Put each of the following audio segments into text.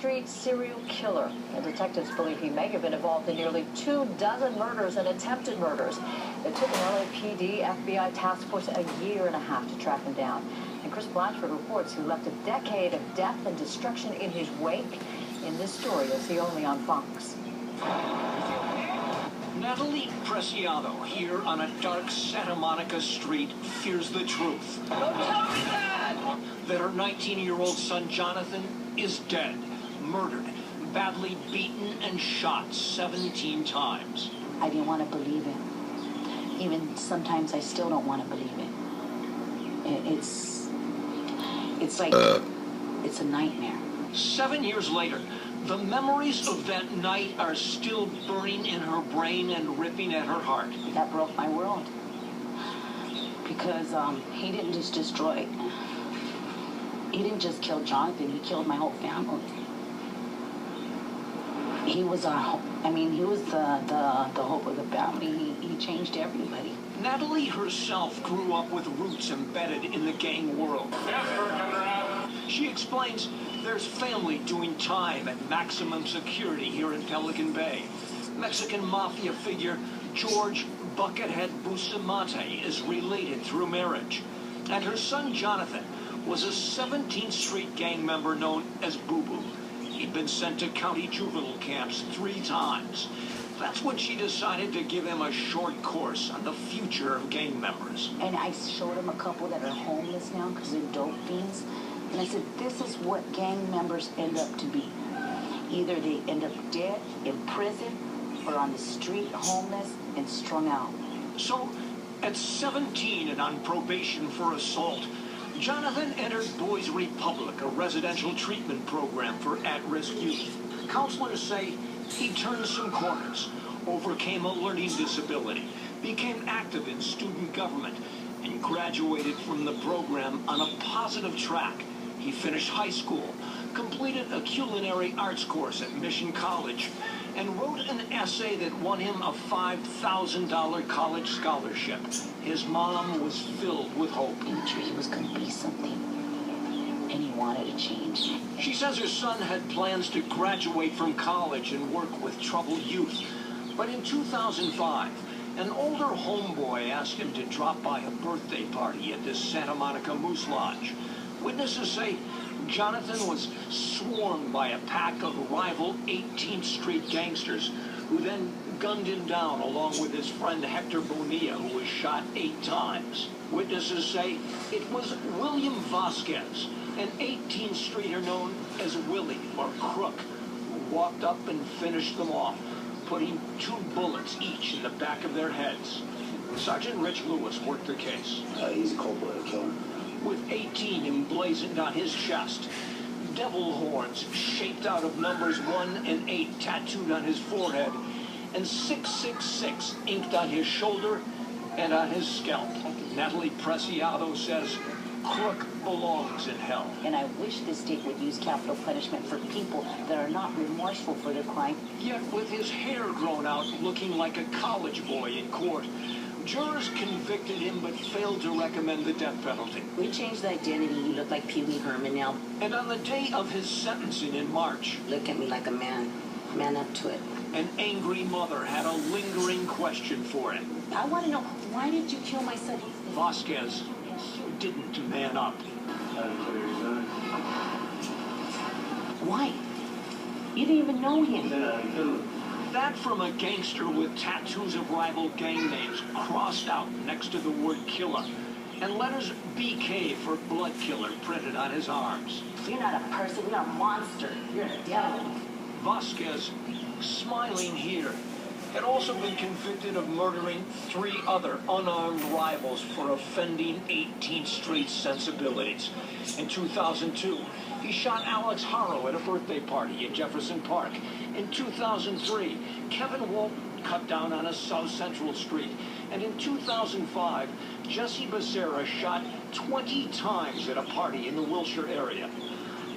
Street serial killer. The detectives believe he may have been involved in nearly 24 murders and attempted murders. It took an LAPD FBI task force a year and a half to track him down. And Chris Blanchard reports he left a decade of death and destruction in his wake. In this story, you'll see only on Fox. Natalie Preciado, here on a dark Santa Monica street, fears the truth. Don't tell me that! That her 19-year-old son, Jonathan, is dead, murdered, badly beaten and shot 17 times. I didn't want to believe it. Even sometimes I still don't want to believe it. It's like, it's a nightmare. 7 years later, the memories of that night are still burning in her brain and ripping at her heart. That broke my world. Because he didn't just destroy, he didn't just kill Jonathan, he killed my whole family. He was our hope. I mean, he was the hope of the family. He changed everybody. Natalie herself grew up with roots embedded in the gang world. She explains there's family doing time at maximum security here in Pelican Bay. Mexican mafia figure George Buckethead Bustamante is related through marriage. And her son Jonathan was a 17th Street gang member known as Boo Boo. He'd been sent to county juvenile camps 3 times. That's when she decided to give him a short course on the future of gang members. And I showed him a couple that are homeless now because they're dope fiends. And I said, this is what gang members end up to be. Either they end up dead, in prison, or on the street, homeless, and strung out. So, at 17 and on probation for assault, Jonathan entered Boys Republic, a residential treatment program for at-risk youth. Counselors say he turned some corners, overcame a learning disability, became active in student government, and graduated from the program on a positive track. He finished high school, completed a culinary arts course at Mission College, and wrote an essay that won him a $5,000 college scholarship. His mom was filled with hope. He was going to be something, and he wanted to change. She says her son had plans to graduate from college and work with troubled youth. But in 2005, an older homeboy asked him to drop by a birthday party at this Santa Monica Moose Lodge. Witnesses say Jonathan was swarmed by a pack of rival 18th Street gangsters who then gunned him down along with his friend Hector Bonilla, who was shot 8 times. Witnesses say it was William Vasquez, an 18th Streeter known as Willie or Crook, who walked up and finished them off, putting 2 bullets each in the back of their heads. Sergeant Rich Lewis worked the case. He's a cold-blooded killer. With 18 emblazoned on his chest, devil horns shaped out of numbers 1 and 8 tattooed on his forehead, and 666 inked on his shoulder and on his scalp. Natalie Preciado says Crook belongs in hell. And I wish this state would use capital punishment for people that are not remorseful for their crime. Yet with his hair grown out, looking like a college boy in court, jurors convicted him but failed to recommend the death penalty. We changed the identity. He looked like Pee Wee Herman now. And on the day of his sentencing in March, Look at me like a man. Man up to it. an angry mother had a lingering question for him. I want to know, why did you kill my son? Vasquez didn't man up. Why? You didn't even know him. That from a gangster with tattoos of rival gang names crossed out next to the word killer, and letters BK for blood killer printed on his arms. You're not a person, you're a monster. You're a devil. Vasquez, smiling here, had also been convicted of murdering 3 other unarmed rivals for offending 18th Street sensibilities. In 2002, he shot Alex Haro at a birthday party in Jefferson Park. In 2003, Kevin Walton cut down on a South Central Street. And in 2005, Jesse Becerra shot 20 times at a party in the Wilshire area.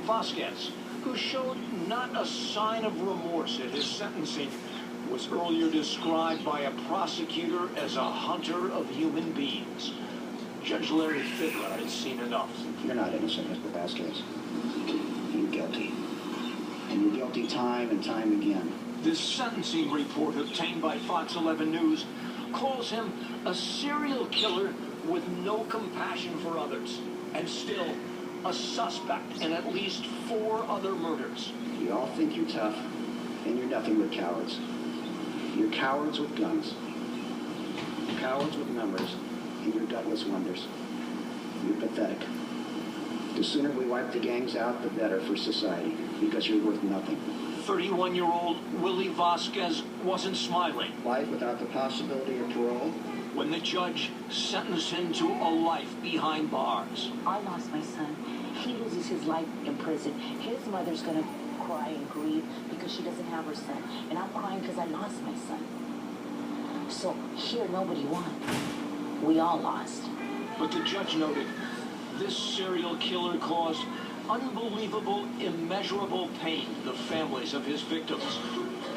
Vasquez, who showed not a sign of remorse at his sentencing, was earlier described by a prosecutor as a hunter of human beings. Judge Larry Fidler had seen enough. You're not innocent, Mr. Vasquez. You're guilty. And you're guilty time and time again. This sentencing report obtained by Fox 11 News calls him a serial killer with no compassion for others, and still a suspect in at least 4 other murders. You all think you're tough, and you're nothing but cowards. You're cowards with guns, cowards with numbers, and you're gutless wonders. You're pathetic. The sooner we wipe the gangs out, the better for society, because you're worth nothing. 31-year-old Willie Vasquez wasn't smiling Life without the possibility of parole? when the judge sentenced him to a life behind bars. I lost my son. He loses his life in prison. His mother's gonna cry and grieve because she doesn't have her son. And I'm crying because I lost my son. So here, nobody won. We all lost. But the judge noted this serial killer caused unbelievable, immeasurable pain to the families of his victims.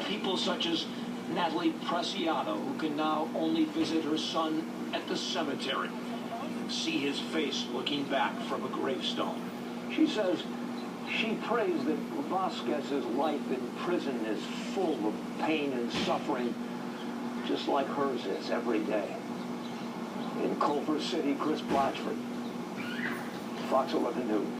People such as Natalie Preciado, who can now only visit her son at the cemetery, see his face looking back from a gravestone. She says she prays that Vasquez's life in prison is full of pain and suffering, just like hers is every day. In Culver City, Chris Blatchford, Fox 11 News.